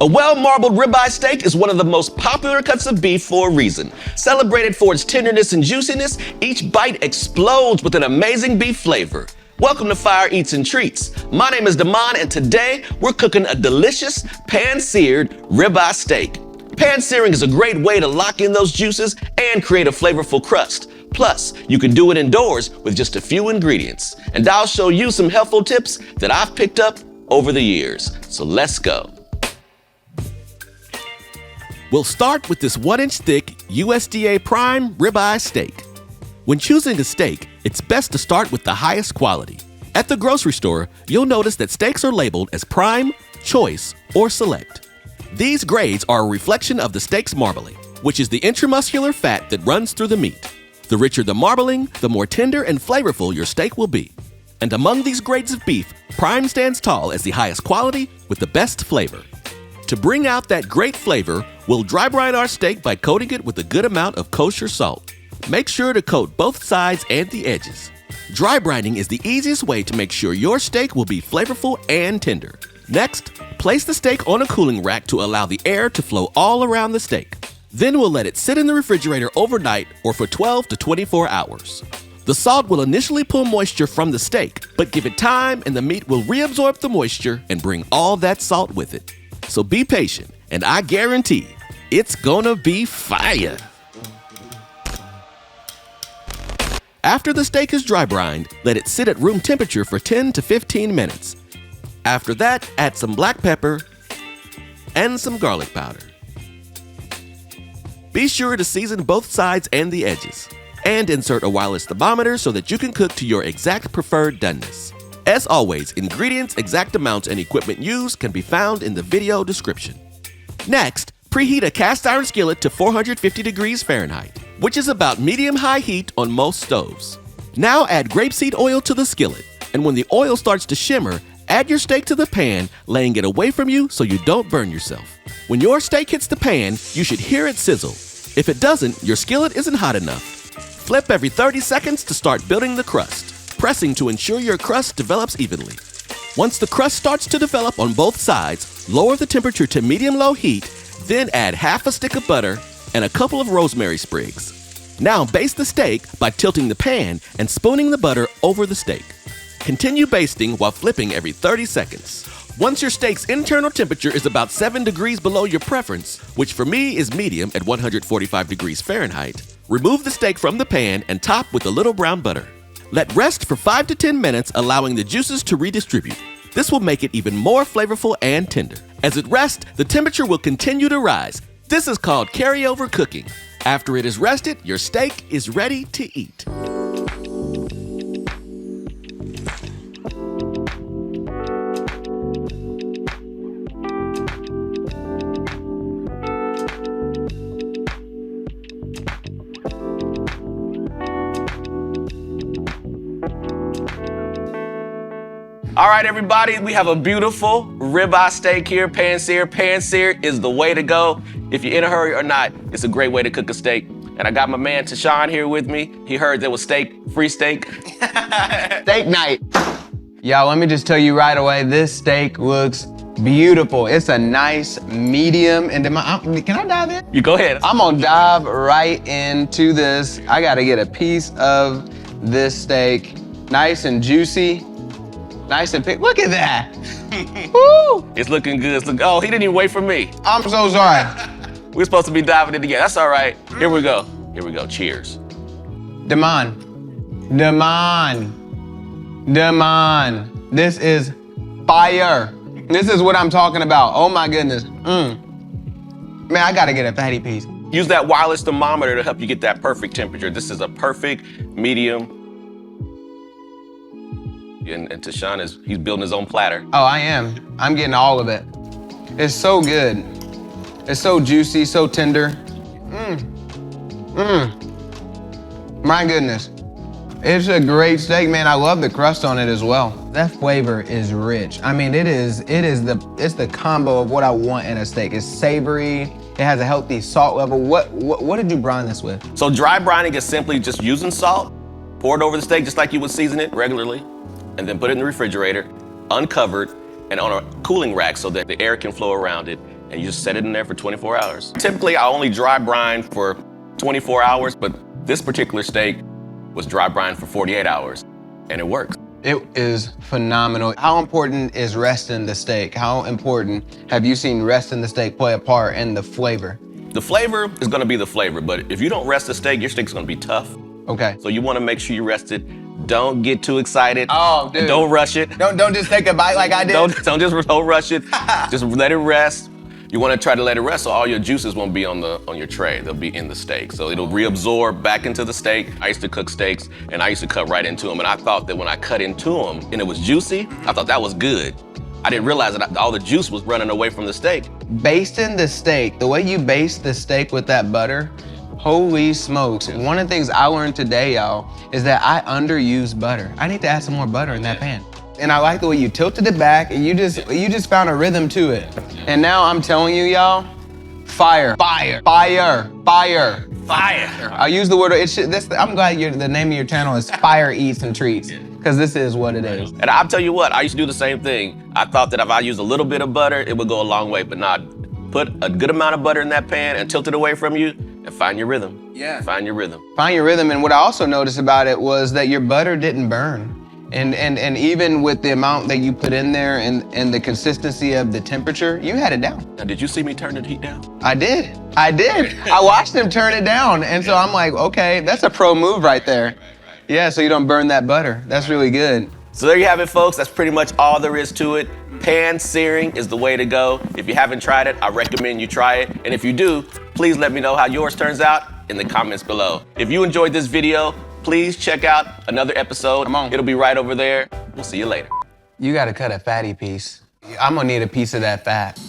A well-marbled ribeye steak is one of the most popular cuts of beef for a reason. Celebrated for its tenderness and juiciness, each bite explodes with an amazing beef flavor. Welcome to Fire Eats and Treats. My name is Damon, and today we're cooking a delicious pan-seared ribeye steak. Pan-searing is a great way to lock in those juices and create a flavorful crust. Plus, you can do it indoors with just a few ingredients. And I'll show you some helpful tips that I've picked up over the years. So let's go. We'll start with this 1-inch thick USDA Prime ribeye steak. When choosing a steak, it's best to start with the highest quality. At the grocery store, you'll notice that steaks are labeled as Prime, Choice, or Select. These grades are a reflection of the steak's marbling, which is the intramuscular fat that runs through the meat. The richer the marbling, the more tender and flavorful your steak will be. And among these grades of beef, Prime stands tall as the highest quality with the best flavor. To bring out that great flavor, we'll dry brine our steak by coating it with a good amount of kosher salt. Make sure to coat both sides and the edges. Dry brining is the easiest way to make sure your steak will be flavorful and tender. Next, place the steak on a cooling rack to allow the air to flow all around the steak. Then we'll let it sit in the refrigerator overnight or for 12 to 24 hours. The salt will initially pull moisture from the steak, but give it time and the meat will reabsorb the moisture and bring all that salt with it. So be patient, and I guarantee it's gonna be fire. After the steak is dry brined, let it sit at room temperature for 10 to 15 minutes. After that, add some black pepper and some garlic powder. Be sure to season both sides and the edges, and insert a wireless thermometer so that you can cook to your exact preferred doneness. As always, ingredients, exact amounts, and equipment used can be found in the video description. Next, preheat a cast iron skillet to 450 degrees Fahrenheit, which is about medium-high heat on most stoves. Now add grapeseed oil to the skillet, and when the oil starts to shimmer, add your steak to the pan, laying it away from you so you don't burn yourself. When your steak hits the pan, you should hear it sizzle. If it doesn't, your skillet isn't hot enough. Flip every 30 seconds to start building the crust, pressing to ensure your crust develops evenly. Once the crust starts to develop on both sides, lower the temperature to medium-low heat, then add half a stick of butter and a couple of rosemary sprigs. Now baste the steak by tilting the pan and spooning the butter over the steak. Continue basting while flipping every 30 seconds. Once your steak's internal temperature is about 7 degrees below your preference, which for me is medium at 145 degrees Fahrenheit, remove the steak from the pan and top with a little brown butter. Let rest for 5 to 10 minutes, allowing the juices to redistribute. This will make it even more flavorful and tender. As it rests, the temperature will continue to rise. This is called carryover cooking. After it is rested, your steak is ready to eat. All right, everybody, we have a beautiful ribeye steak here, pan-seared. Pan-seared is the way to go. If you're in a hurry or not, it's a great way to cook a steak. And I got my man Tashawn here with me. He heard there was free steak. Steak night. Y'all, let me just tell you right away, this steak looks beautiful. It's a nice medium. And can I dive in? You go ahead. I'm gonna dive right into this. I gotta get a piece of this steak. Nice and juicy. Nice and thick. Look at that. Woo! It's looking good. Oh, he didn't even wait for me. I'm so sorry. We're supposed to be diving in together. That's all right. Here we go. Here we go. Cheers. Damon. This is fire. This is what I'm talking about. Oh my goodness. Man, I gotta get a fatty piece. Use that wireless thermometer to help you get that perfect temperature. This is a perfect medium. And Tashawn he's building his own platter. Oh, I am. I'm getting all of it. It's so good. It's so juicy, so tender. My goodness. It's a great steak, man. I love the crust on it as well. That flavor is rich. I mean, it's the combo of what I want in a steak. It's savory. It has a healthy salt level. What did you brine this with? So dry brining is simply just using salt, pour it over the steak just like you would season it regularly, and then put it in the refrigerator, uncovered, and on a cooling rack so that the air can flow around it. and you just set it in there for 24 hours. Typically, I only dry brine for 24 hours, but this particular steak was dry brine for 48 hours, and it works. It is phenomenal. How important is resting the steak? How important have you seen resting the steak play a part in the flavor? The flavor is gonna be the flavor, but if you don't rest the steak, your steak's gonna be tough. Okay. So you wanna make sure you rest it. Don't get too excited. Oh, dude. Don't rush it. Don't just take a bite like I did. Don't rush it. Just let it rest. You want to try to let it rest so all your juices won't be on your tray. They'll be in the steak. So it'll reabsorb back into the steak. I used to cook steaks and I used to cut right into them. And I thought that when I cut into them and it was juicy, I thought that was good. I didn't realize that all the juice was running away from the steak. Basting the steak, the way you baste the steak with that butter, holy smokes. One of the things I learned today, y'all, is that I underuse butter. I need to add some more butter in that pan. And I like the way you tilted it back and you just found a rhythm to it. And now I'm telling you, y'all, fire, fire, fire, fire, fire. I use the word, I'm glad the name of your channel is Fire Eats and Treats, because this is what it is. And I'll tell you what, I used to do the same thing. I thought that if I used a little bit of butter, it would go a long way, but not. Put a good amount of butter in that pan and tilt it away from you and find your rhythm. Yeah. Find your rhythm. Find your rhythm, and what I also noticed about it was that your butter didn't burn. And even with the amount that you put in there and the consistency of the temperature, you had it down. Now, did you see me turn the heat down? I did. I watched him turn it down. And so I'm like, okay, that's a pro move right there. Yeah, so you don't burn that butter. That's really good. So there you have it, folks. That's pretty much all there is to it. Pan-searing is the way to go. If you haven't tried it, I recommend you try it. And if you do, please let me know how yours turns out in the comments below. If you enjoyed this video, please check out another episode. Come on. It'll be right over there. We'll see you later. You gotta cut a fatty piece. I'm gonna need a piece of that fat.